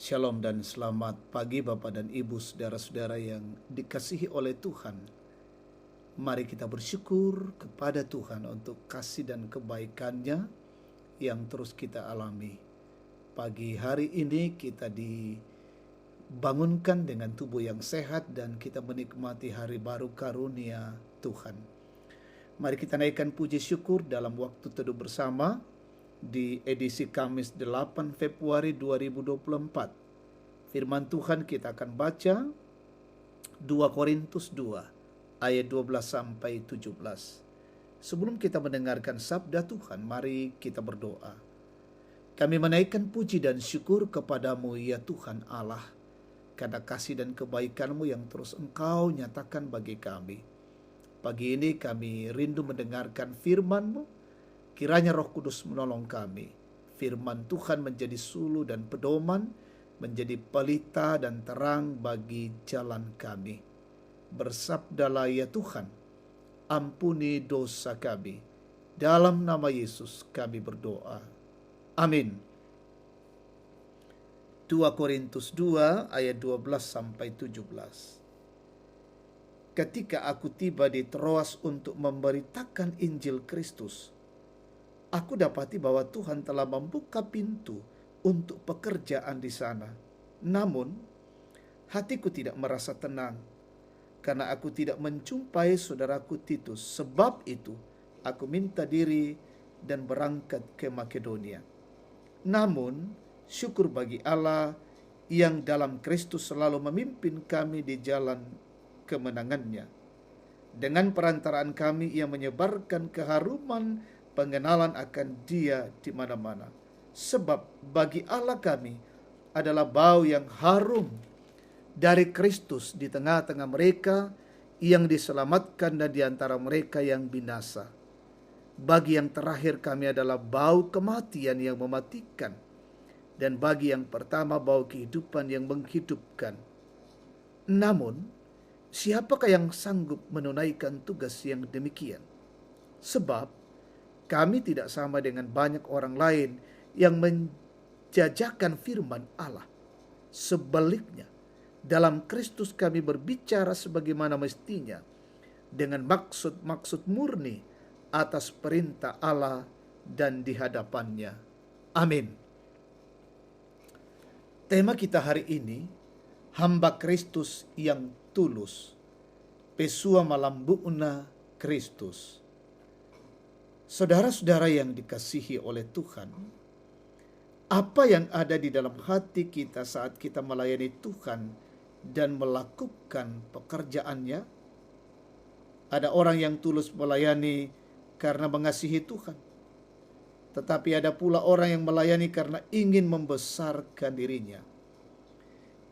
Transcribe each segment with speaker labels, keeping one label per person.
Speaker 1: Shalom dan selamat pagi Bapak dan Ibu saudara-saudara yang dikasihi oleh Tuhan. Mari kita bersyukur kepada Tuhan untuk kasih dan kebaikan-Nya yang terus kita alami. Pagi hari ini kita dibangunkan dengan tubuh yang sehat dan kita menikmati hari baru karunia Tuhan. Mari kita naikkan puji syukur dalam waktu teduh bersama di edisi Kamis 8 Februari 2024. Firman Tuhan kita akan baca 2 Korintus 2 ayat 12 sampai 17. Sebelum kita mendengarkan sabda Tuhan, mari kita berdoa. Kami menaikkan puji dan syukur kepadamu ya Tuhan Allah, karena kasih dan kebaikan-Mu yang terus Engkau nyatakan bagi kami. Pagi ini kami rindu mendengarkan firman-Mu. Kiranya Roh Kudus menolong kami. Firman Tuhan menjadi sulu dan pedoman, menjadi pelita dan terang bagi jalan kami. Bersabdalah ya Tuhan, ampuni dosa kami. Dalam nama Yesus kami berdoa. Amin. 2 Korintus 2 ayat 12 sampai 17. Ketika aku tiba di Troas untuk memberitakan Injil Kristus, aku dapati bahwa Tuhan telah membuka pintu untuk pekerjaan di sana. Namun, hatiku tidak merasa tenang, karena aku tidak menjumpai saudaraku Titus. Sebab itu, aku minta diri dan berangkat ke Makedonia. Namun, syukur bagi Allah yang dalam Kristus selalu memimpin kami di jalan kemenangannya. Dengan perantaraan kami, Ia menyebarkan keharuman pengenalan akan Dia di mana-mana. Sebab bagi Allah kami adalah bau yang harum dari Kristus di tengah-tengah mereka yang diselamatkan dan di antara mereka yang binasa. Bagi yang terakhir kami adalah bau kematian yang mematikan, dan bagi yang pertama bau kehidupan yang menghidupkan. Namun, siapakah yang sanggup menunaikan tugas yang demikian? Sebab kami tidak sama dengan banyak orang lain yang menjajakan firman Allah. Sebaliknya, dalam Kristus kami berbicara sebagaimana mestinya, dengan maksud-maksud murni atas perintah Allah dan di hadapannya. Amin. Tema kita hari ini, hamba Kristus yang tulus. Pesua malambuna Kristus. Saudara-saudara yang dikasihi oleh Tuhan, apa yang ada di dalam hati kita saat kita melayani Tuhan dan melakukan pekerjaannya? Ada orang yang tulus melayani karena mengasihi Tuhan. Tetapi ada pula orang yang melayani karena ingin membesarkan dirinya.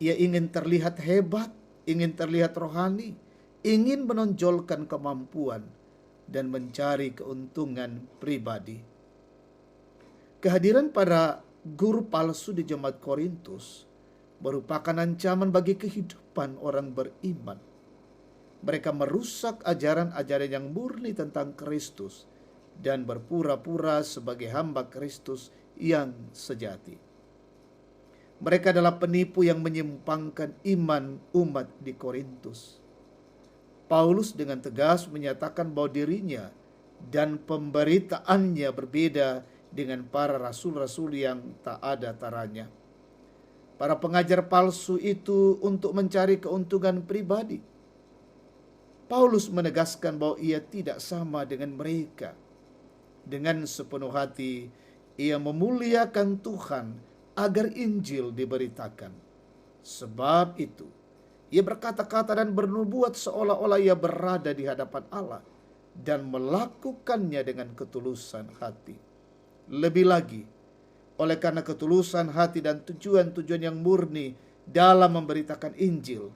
Speaker 1: Ia ingin terlihat hebat, ingin terlihat rohani, ingin menonjolkan kemampuan, dan mencari keuntungan pribadi. Kehadiran para guru palsu di jemaat Korintus merupakan ancaman bagi kehidupan orang beriman. Mereka merusak ajaran-ajaran yang murni tentang Kristus dan berpura-pura sebagai hamba Kristus yang sejati. Mereka adalah penipu yang menyimpangkan iman umat di Korintus. Paulus dengan tegas menyatakan bahwa dirinya dan pemberitaannya berbeda dengan para rasul-rasul yang tak ada taranya. Para pengajar palsu itu untuk mencari keuntungan pribadi. Paulus menegaskan bahwa ia tidak sama dengan mereka. Dengan sepenuh hati, ia memuliakan Tuhan agar Injil diberitakan. Sebab itu, ia berkata-kata dan bernubuat seolah-olah ia berada di hadapan Allah dan melakukannya dengan ketulusan hati. Lebih lagi, oleh karena ketulusan hati dan tujuan-tujuan yang murni dalam memberitakan Injil,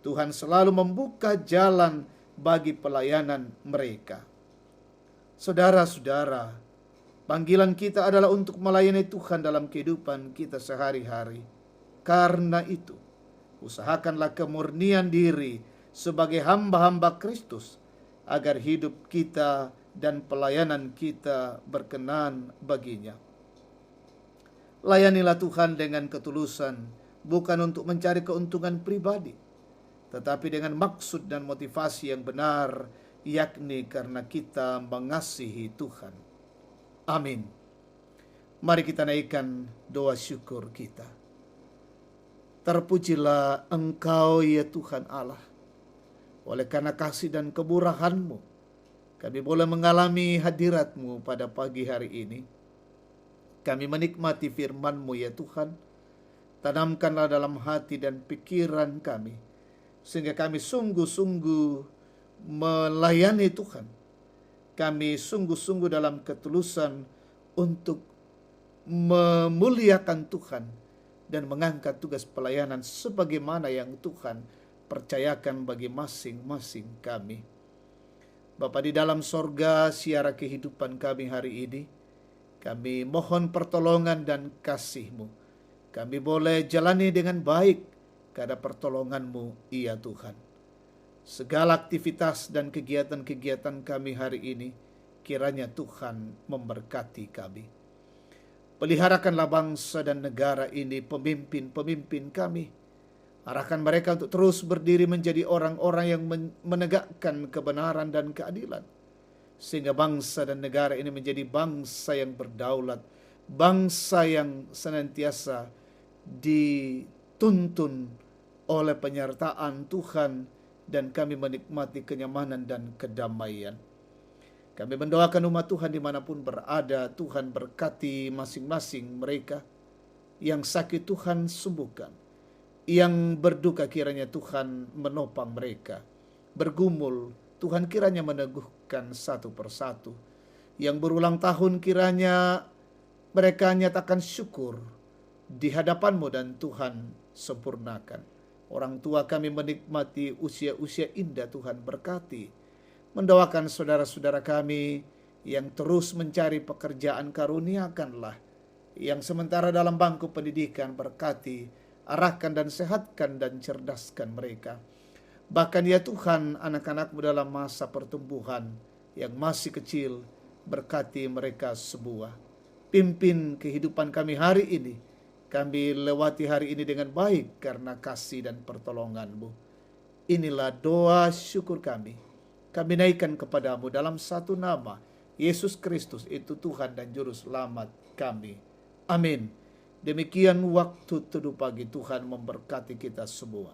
Speaker 1: Tuhan selalu membuka jalan bagi pelayanan mereka. Saudara-saudara, panggilan kita adalah untuk melayani Tuhan dalam kehidupan kita sehari-hari. Karena itu, usahakanlah kemurnian diri sebagai hamba-hamba Kristus, agar hidup kita dan pelayanan kita berkenan baginya. Layanilah Tuhan dengan ketulusan, bukan untuk mencari keuntungan pribadi, tetapi dengan maksud dan motivasi yang benar, yakni karena kita mengasihi Tuhan. Amin. Mari kita naikkan doa syukur kita. Terpujilah Engkau ya Tuhan Allah. Oleh karena kasih dan kemurahan-Mu, kami boleh mengalami hadirat-Mu pada pagi hari ini. Kami menikmati firman-Mu ya Tuhan. Tanamkanlah dalam hati dan pikiran kami, sehingga kami sungguh-sungguh melayani Tuhan. Kami sungguh-sungguh dalam ketulusan untuk memuliakan Tuhan dan mengangkat tugas pelayanan sebagaimana yang Tuhan percayakan bagi masing-masing kami. Bapa di dalam sorga, siara kehidupan kami hari ini, kami mohon pertolongan dan kasih-Mu. Kami boleh jalani dengan baik karena pertolongan-Mu, ya Tuhan. Segala aktivitas dan kegiatan-kegiatan kami hari ini, kiranya Tuhan memberkati kami. Peliharakanlah bangsa dan negara ini, pemimpin-pemimpin kami. Arahkan mereka untuk terus berdiri menjadi orang-orang yang menegakkan kebenaran dan keadilan, sehingga bangsa dan negara ini menjadi bangsa yang berdaulat, bangsa yang senantiasa dituntun oleh penyertaan Tuhan, dan kami menikmati kenyamanan dan kedamaian. Kami mendoakan umat Tuhan dimanapun berada. Tuhan berkati masing-masing mereka. Yang sakit Tuhan sembuhkan, yang berduka kiranya Tuhan menopang mereka. Bergumul Tuhan kiranya meneguhkan satu persatu. Yang berulang tahun kiranya mereka nyatakan syukur di hadapan-Mu dan Tuhan sempurnakan. Orang tua kami menikmati usia-usia indah, Tuhan berkati. Mendoakan saudara-saudara kami yang terus mencari pekerjaan, karuniakanlah. Yang sementara dalam bangku pendidikan, berkati, arahkan dan sehatkan dan cerdaskan mereka. Bahkan ya Tuhan, anak-anak-Mu dalam masa pertumbuhan yang masih kecil, berkati mereka semua. Pimpin kehidupan kami hari ini. Kami lewati hari ini dengan baik karena kasih dan pertolongan-Mu. Inilah doa syukur kami. Kami naikkan kepadamu dalam satu nama, Yesus Kristus, itu Tuhan dan Juru Selamat kami. Amin. Demikian waktu teduh pagi, Tuhan memberkati kita semua.